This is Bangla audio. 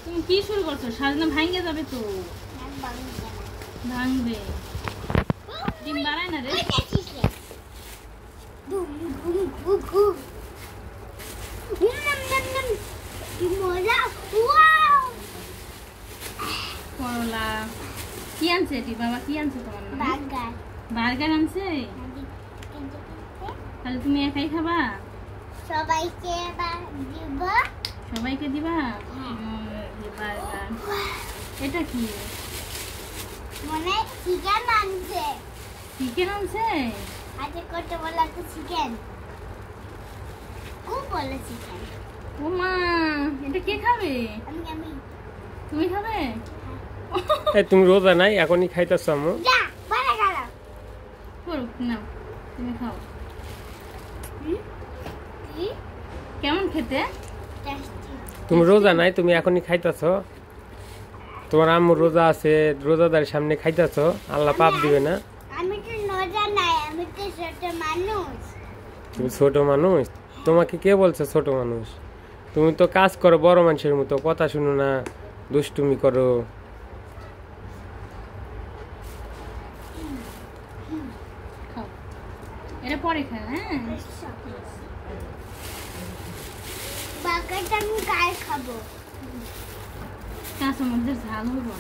তুমি কি শুরু করছো? সাজনা ভাঙে যাবে তো। ভাঙবে। ডিম বাড়ায় না রে। করলা কি আনছে এটি বাবা? কি আনছে তোমার? বার্গার। বার্গার আনছে? তাহলে তুমি একাই খাবা? সবাইকে দিব। সবাইকে দিবা? বার্গার। এটা কি? মানে চিকেন আনছে। চিকেন আনছে? আজকে কত বলা তো চিকেন। ও বলে চিকেন। ও মা, এটা কে খাবে? আমি। তুমি খাবে? এই তুমি রোজা নাই এখনই খাইতেছ আম্মু? যা বাড়া গালা করুক না, তুমি খাও। কি কেমন খেতে? তুমি রোজা নাই, তুমি এখনই খাইতেছ? তোমার আম্মু রোজা আছে, রোজাদারের সামনে খাইতেছ, আল্লাহ পাপ দিবে না? আমি তো রোজা নাই, আমি তো ছোট মানুষ। তুমি ছোট মানুষ? তোমাকে কে বলছে ছোট মানুষ? তুমি তো কাজ করো বড় মানুষের মতো, কথা শুনো না, দুষ্টুমি করো। এটা পরে খা। হ্যাঁ বার্গারটা আমি গায়ে খাবো। কাঁচা মধ্যে ঝাল হবো।